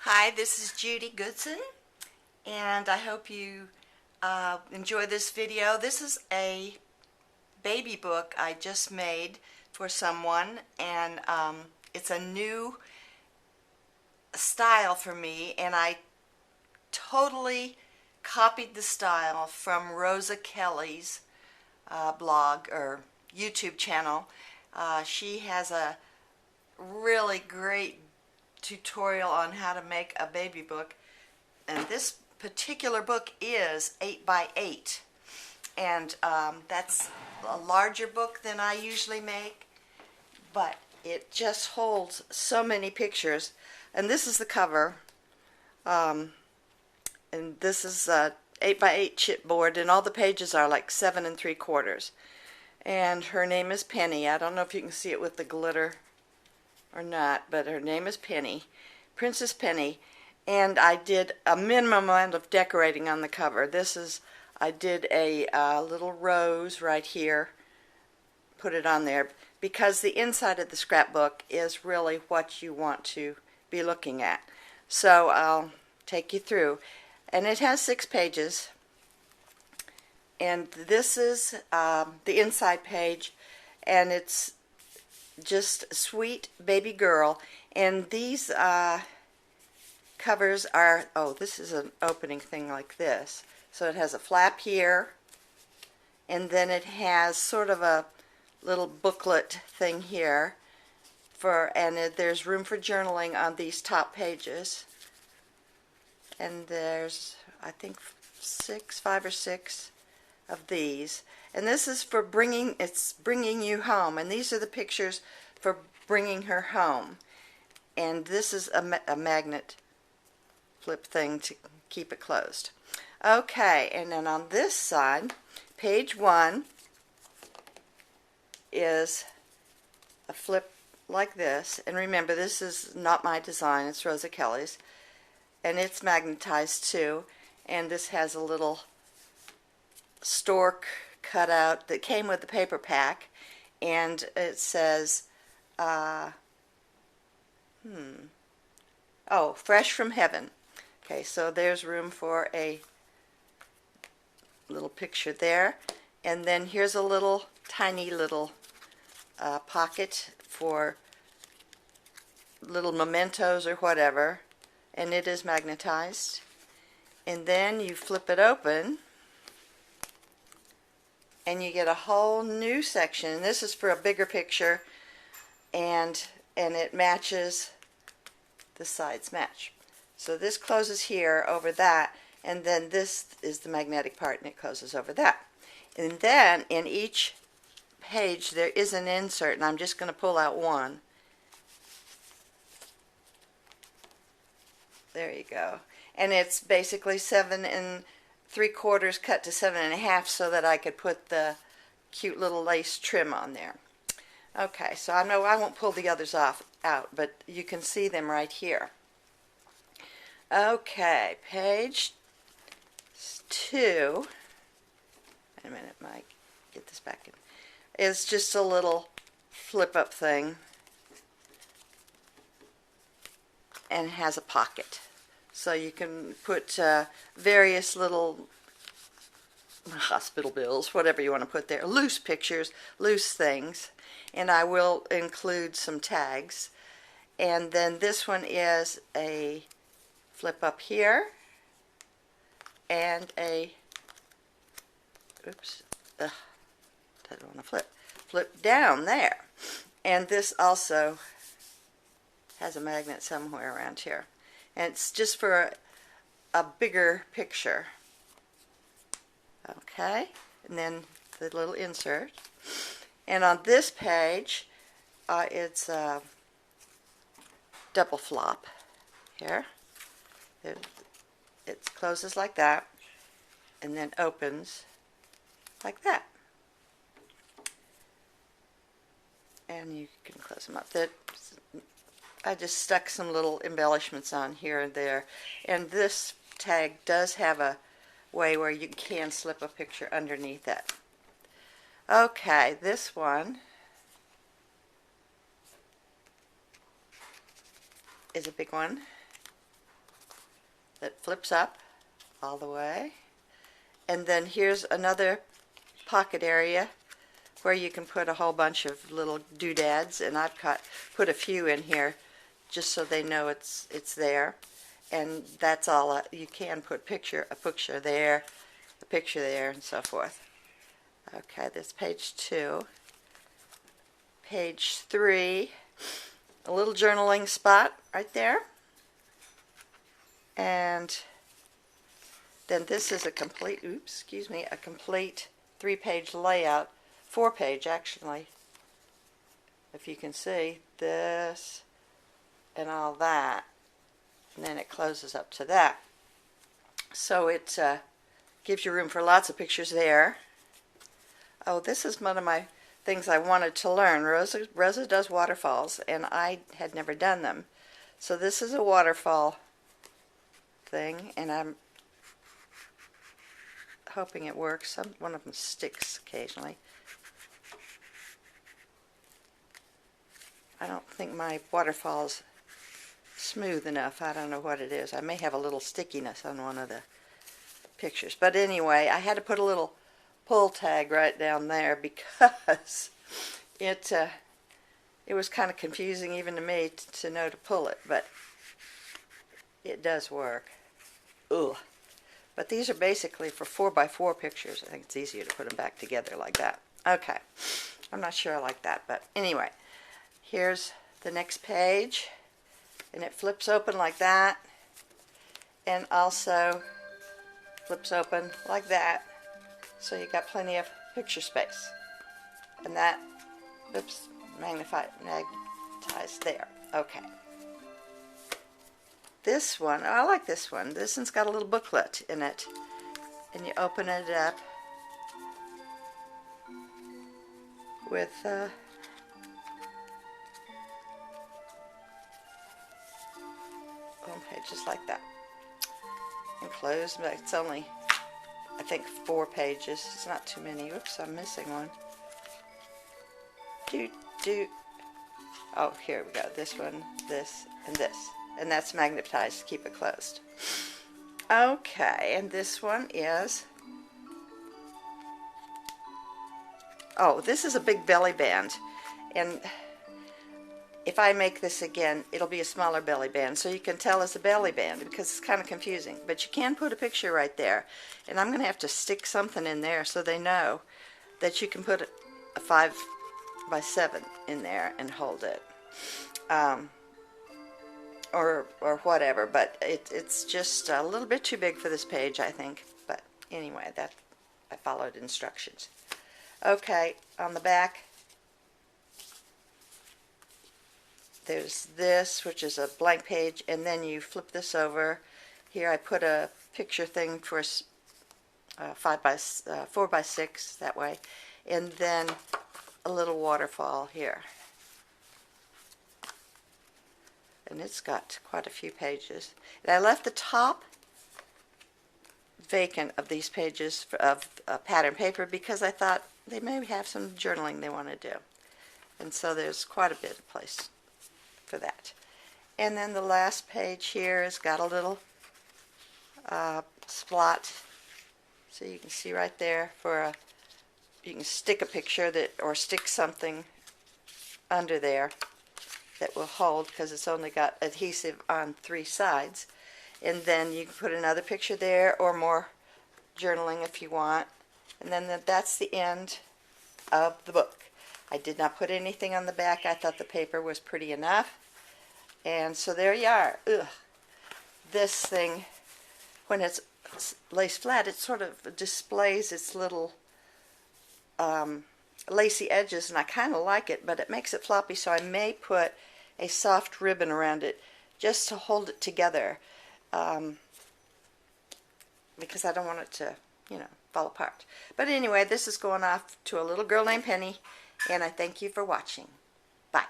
Hi, this is Judy Goodson, and I hope you enjoy this video. This is a baby book I just made for someone, and it's a new style for me, and I totally copied the style from Rosa Kelly's blog or YouTube channel. She has a really great tutorial on how to make a baby book, and this particular book is 8 by 8, and that's a larger book than I usually make, but it just holds so many pictures. And this is the cover, and this is a 8 by 8 chipboard, and all the pages are like 7 3/4. And her name is Penny. I don't know if you can see it with the glitter or not, but her name is Penny, Princess Penny. And I did a minimum amount of decorating on the cover. I did a little rose right here, put it on there, because the inside of the scrapbook is really what you want to be looking at. So I'll take you through. And it has 6 pages. And this is the inside page, and it's just sweet baby girl. And these covers are, oh, this is an opening thing like this. So it has a flap here, and then it has sort of a little booklet thing here and there's room for journaling on these top pages. And there's, I think, 5 or 6 of these. And this is for bringing you home, and these are the pictures for bringing her home. And this is a magnet flip thing to keep it closed. Okay, and then on this side, page 1 is a flip like this. And remember, this is not my design, it's Rosa Kelly's, and it's magnetized too. And this has a little stork cutout that came with the paper pack, and it says fresh from heaven. Okay, so there's room for a little picture there. And then here's a little tiny little pocket for little mementos or whatever, and it is magnetized. And then you flip it open, and you get a whole new section. This is for a bigger picture, and it matches, the sides match. So this closes here over that, and then this is the magnetic part, and it closes over that. And then in each page there is an insert, and I'm just going to pull out one. There you go. And it's basically 7 3/4 cut to 7 1/2, so that I could put the cute little lace trim on there. Okay, so I know I won't pull the others out, but you can see them right here. Okay, page 2. Wait a minute, Mike. Get this back in. It's just a little flip-up thing, and has a pocket. So you can put various little hospital bills, whatever you want to put there, loose pictures, loose things, and I will include some tags. And then this one is a flip up here, and a, oops, I don't want to flip down there. And this also has a magnet somewhere around here, and it's just for a bigger picture. Okay, and then the little insert. And on this page, it's a double flop here. It closes like that, and then opens like that. And you can close them up. I just stuck some little embellishments on here and there. And this tag does have a way where you can slip a picture underneath it. Okay, this one is a big one. that flips up all the way. And then here's another pocket area where you can put a whole bunch of little doodads, and I've put a few in here just so they know it's there. And that's all. You can put a picture there, a picture there, and so forth. Okay, that's page 2. Page 3, a little journaling spot right there. And then this is a complete, a complete 3-page layout, 4-page actually. If you can see this and all that, and then it closes up to that. So it gives you room for lots of pictures there. Oh, this is one of my things I wanted to learn. Rosa does waterfalls, and I had never done them. So this is a waterfall thing, and I'm hoping it works. One of them sticks occasionally. I don't think my waterfall's smooth enough. I don't know what it is. I may have a little stickiness on one of the pictures. But anyway, I had to put a little pull tag right down there because it was kind of confusing even to me to know to pull it, but it does work. Ugh. But these are basically for 4x4 pictures. I think it's easier to put them back together like that. Okay. I'm not sure I like that, but anyway, here's the next page, and it flips open like that, and also flips open like that, so you got plenty of picture space. And that, oops, magnetized there. Okay. This one, oh, I like this one. This one's got a little booklet in it, and you open it up with one page just like that, and close. But it's only, I think, 4 pages. It's not too many. Oops, I'm missing one. Oh, here we go. This one, this, and this. And that's magnetized to keep it closed. Okay, and this one is, oh, this is a big belly band. And if I make this again, it'll be a smaller belly band, so you can tell it's a belly band because it's kind of confusing. But you can put a picture right there. And I'm going to have to stick something in there so they know that you can put a 5x7 in there and hold it. Or whatever, but it's just a little bit too big for this page, I think. But anyway, that I followed instructions. Okay, on the back, there's this, which is a blank page, and then you flip this over. Here I put a picture thing for 4x6 that way, and then a little waterfall here. And it's got quite a few pages. And I left the top vacant of these pages of pattern paper because I thought they may have some journaling they want to do. And so there's quite a bit of place for that. And then the last page here has got a little slot, so you can see right there for you can stick a picture or stick something under there that will hold, because it's only got adhesive on 3 sides. And then you can put another picture there or more journaling if you want. And then that's the end of the book. I did not put anything on the back. I thought the paper was pretty enough. And so there you are. Ugh. This thing, when it's lace flat, it sort of displays its little lacy edges, and I kind of like it, but it makes it floppy, so I may put a soft ribbon around it just to hold it together, because I don't want it to, fall apart. But anyway, this is going off to a little girl named Penny, and I thank you for watching. Bye.